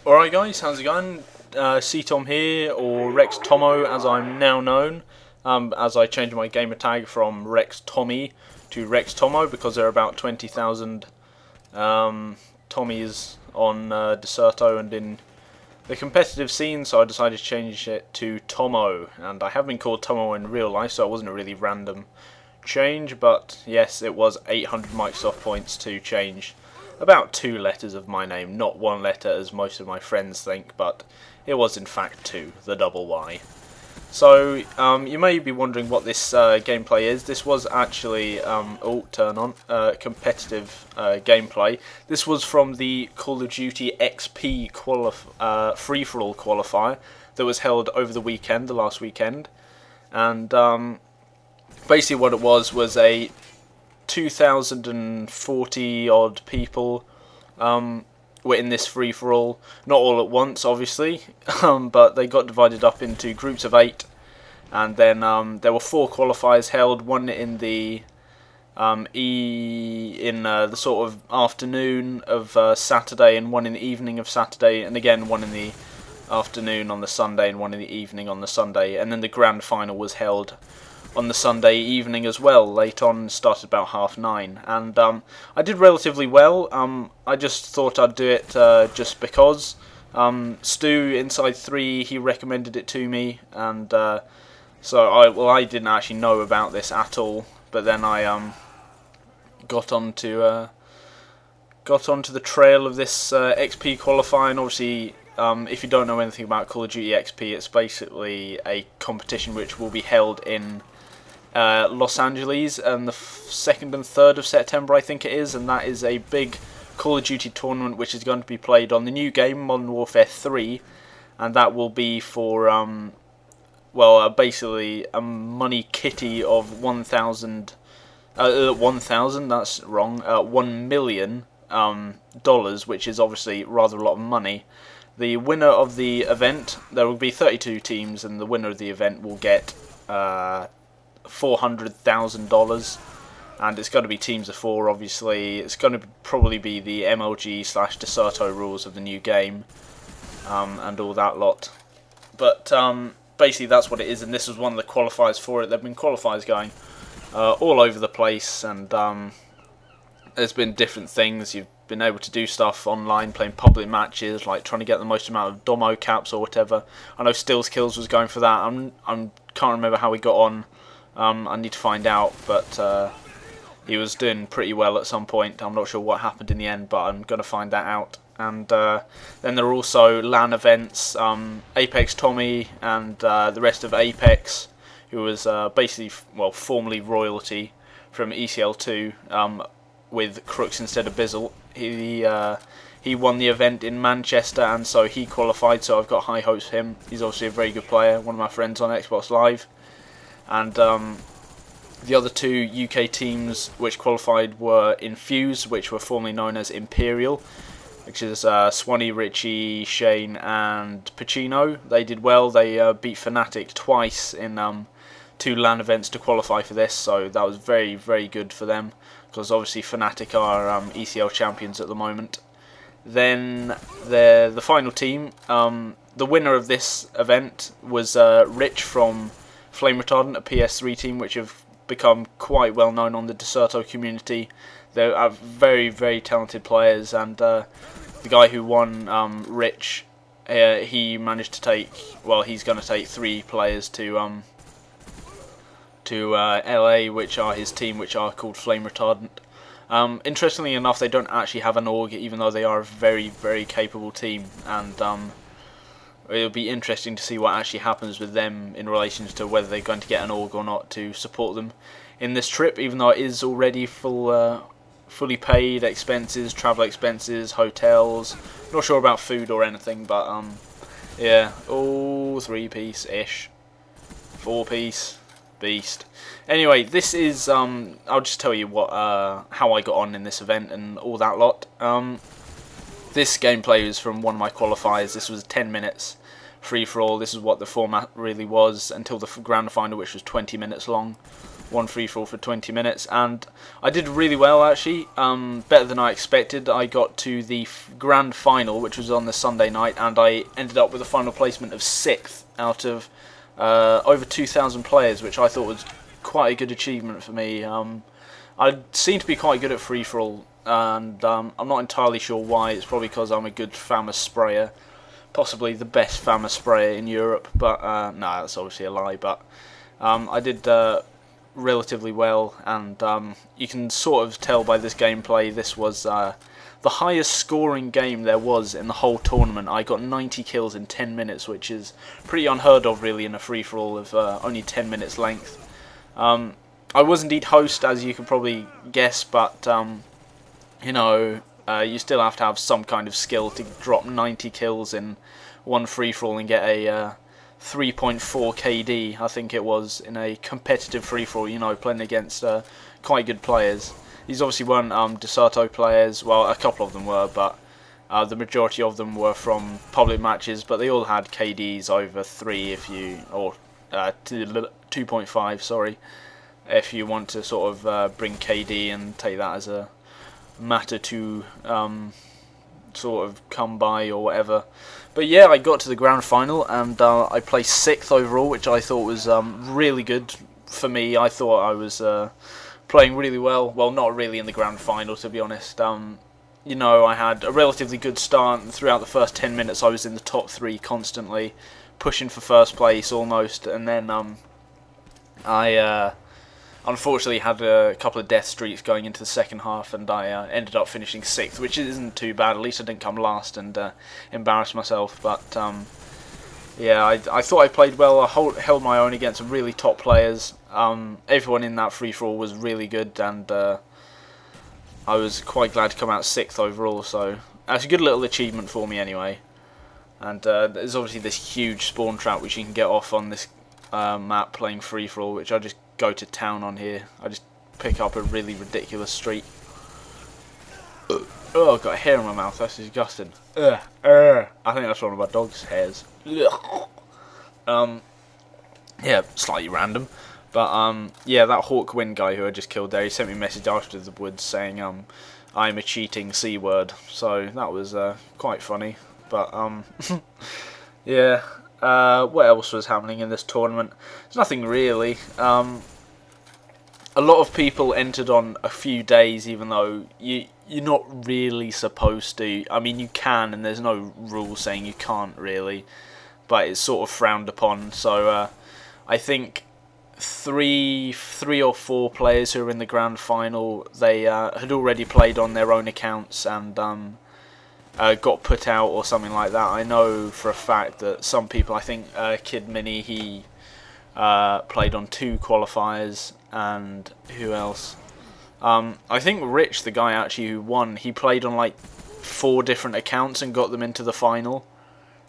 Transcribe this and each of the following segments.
Alright guys, how's it going? Tom here, or Rex Tommo as I'm now known, as I changed my gamer tag from Rex Tommy to Rex Tommo because there are about 20,000 Tommies on Deserto and in the competitive scene, so I decided to change it to Tommo, and I have been called Tommo in real life, so it wasn't a really random change, but yes, it was 800 Microsoft points to change about 2 letters of my name, not 1 letter as most of my friends think, but it was in fact 2, the double Y. So you may be wondering what this gameplay is. This was actually competitive gameplay. This was from the Call of Duty XP free-for-all qualifier that was held over the weekend, the last weekend, and basically what it was a 2,040 odd people were in this free-for-all, not all at once obviously, but they got divided up into groups of 8, and then there were 4 qualifiers held, one in the the sort of afternoon of Saturday, and one in the evening of Saturday, and again one in the afternoon on the Sunday and one in the evening on the Sunday, and then the grand final was held on the Sunday evening as well, late on, started about 9:30, and I did relatively well. I just thought I'd do it just because. Stu, Inside 3, he recommended it to me, and so I didn't actually know about this at all, but then I got onto the trail of this XP qualifying. Obviously, if you don't know anything about Call of Duty XP, it's basically a competition which will be held in Los Angeles on the 2nd and 3rd of September, I think it is, and that is a big Call of Duty tournament which is going to be played on the new game, Modern Warfare 3, and that will be for basically a money kitty of 1,000, that's wrong, $1 million dollars, which is obviously rather a lot of money. The winner of the event, there will be 32 teams, and the winner of the event will get $400,000, and it's going to be teams of 4. Obviously, it's going to probably be the MLG/Deserto rules of the new game, and all that lot. But basically, that's what it is, and this was one of the qualifiers for it. There've been qualifiers going all over the place, and there's been different things. You've been able to do stuff online, playing public matches, like trying to get the most amount of domo caps or whatever. I know Stills Kills was going for that. I can't remember how he got on. I need to find out, but he was doing pretty well at some point. I'm not sure what happened in the end, but I'm going to find that out. And then there are also LAN events, Apex Tommy and the rest of Apex, who was basically, formerly royalty from ECL2, with Crooks instead of Bizzle. He won the event in Manchester, and so he qualified, so I've got high hopes for him. He's obviously a very good player, one of my friends on Xbox Live. And the other 2 UK teams which qualified were Infuse, which were formerly known as Imperial, which is Swanee, Ritchie, Shane and Pacino. They did well. They beat Fnatic twice in 2 LAN events to qualify for this, so that was very, very good for them, because obviously Fnatic are ECL champions at the moment. Then the final team, the winner of this event was Rich from Flame Retardant, a PS3 team which have become quite well known on the Deserto community. They're very, very talented players, and the guy who won, Rich, he managed to take, he's going to take 3 players to LA, which are his team, which are called Flame Retardant. Interestingly enough, they don't actually have an org, even though they are a very, very capable team, and it'll be interesting to see what actually happens with them in relation to whether they're going to get an org or not to support them in this trip, even though it is already fully paid expenses, travel expenses, hotels. Not sure about food or anything, but yeah, all 3-piece-ish, 4-piece, beast. Anyway, this is I'll just tell you what how I got on in this event and all that lot. This gameplay is from one of my qualifiers. This was 10 minutes free for all. This is what the format really was until the grand final, which was 20 minutes long. one free-for-all for 20 minutes, and I did really well actually, better than I expected. I got to the grand final, which was on the Sunday night, and I ended up with a final placement of 6th out of over 2,000 players, which I thought was quite a good achievement for me. I seem to be quite good at free-for-all, and I'm not entirely sure why. It's probably because I'm a good FAMAS sprayer, possibly the best FAMAS sprayer in Europe, but no, that's obviously a lie, but I did relatively well, and you can sort of tell by this gameplay this was the highest scoring game there was in the whole tournament. I got 90 kills in 10 minutes, which is pretty unheard of really in a free-for-all of only 10 minutes length. I was indeed host, as you can probably guess, but you know, you still have to have some kind of skill to drop 90 kills in one free-for-all and get a 3.4 KD, I think it was, in a competitive free-for-all, you know, playing against quite good players. These obviously weren't DeSoto players, well, a couple of them were, but the majority of them were from public matches, but they all had KDs over 3 if you, or 2.5, sorry, if you want to sort of bring KD and take that as a matter to sort of come by or whatever. But yeah, I got to the grand final, and I placed 6th overall, which I thought was really good for me. I thought I was playing really well. Well, not really in the grand final, to be honest. You know, I had a relatively good start, and throughout the first 10 minutes I was in the top 3 constantly, pushing for first place almost, and then I unfortunately had a couple of death streaks going into the second half, and I ended up finishing 6th, which isn't too bad. At least I didn't come last and embarrass myself. But yeah, I thought I played well. I held my own against some really top players. Everyone in that free-for-all was really good, and I was quite glad to come out 6th overall. So that's a good little achievement for me anyway. And there's obviously this huge spawn trap which you can get off on this map playing free-for-all, which I just go to town on here. I just pick up a really ridiculous streak. Oh, I've got a hair in my mouth. That's disgusting. I think that's one of my dog's hairs. Yeah, slightly random. But yeah, that Hawkwind guy who I just killed there, he sent me a message after the woods saying I'm a cheating C word. So that was quite funny. But yeah. What else was happening in this tournament? There's nothing really. A lot of people entered on a few days, even though you're not really supposed to. I mean, you can, and there's no rule saying you can't really, but it's sort of frowned upon. So I think three or four players who were in the grand final, they had already played on their own accounts and got put out or something like that. I know for a fact that some people, I think Kid Mini, he played on 2 qualifiers, and who else? I think Rich, the guy actually who won, he played on like 4 different accounts and got them into the final,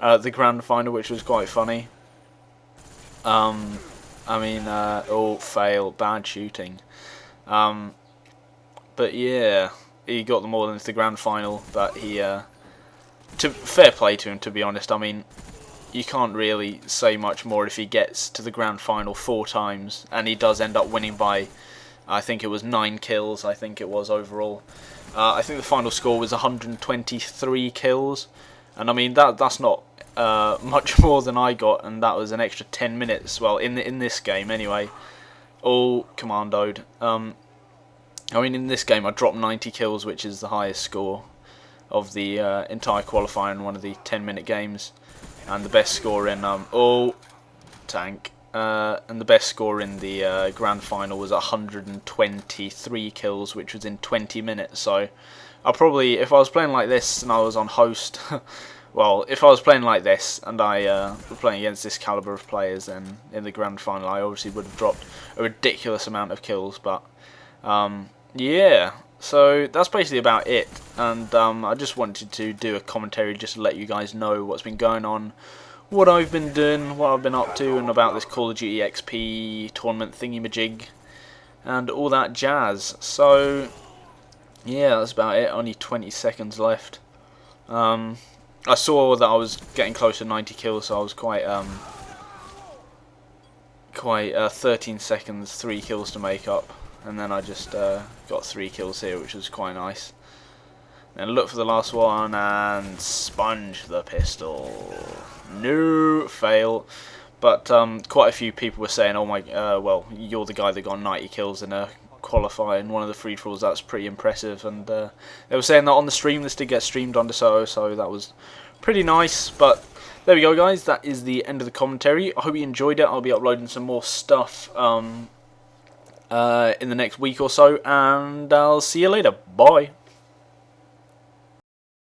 the grand final, which was quite funny. I mean, oh, fail, bad shooting. But yeah, he got them all into the grand final, but he fair play to him, to be honest. I mean, you can't really say much more if he gets to the grand final 4 times, and he does end up winning by, I think it was 9 kills, I think it was overall. I think the final score was 123 kills, and I mean, that's not much more than I got, and that was an extra 10 minutes, well, in this game anyway, all commandoed. I mean, in this game I dropped 90 kills, which is the highest score of the entire qualifier in one of the 10-minute games, and the best score in tank, and the best score in the grand final was 123 kills, which was in 20 minutes. So I'll probably, if I was playing like this and I was on host, well, if I was playing like this and I were playing against this caliber of players, then in the grand final I obviously would have dropped a ridiculous amount of kills. But yeah, so that's basically about it, and I just wanted to do a commentary just to let you guys know what's been going on, what I've been doing, what I've been up to, and about this Call of Duty XP tournament thingy-majig, and all that jazz. So yeah, that's about it, only 20 seconds left. I saw that I was getting close to 90 kills, so I was quite quite 13 seconds, 3 kills to make up, and then I just got 3 kills here, which was quite nice. Then look for the last one and sponge the pistol. No, fail. But quite a few people were saying, "Oh my, well, you're the guy that got 90 kills in a qualifier in one of the free-for-alls. That's pretty impressive." And they were saying that on the stream. This did get streamed on DeSoto, so that was pretty nice. But there we go, guys. That is the end of the commentary. I hope you enjoyed it. I'll be uploading some more stuff in the next week or so, and I'll see you later. Bye.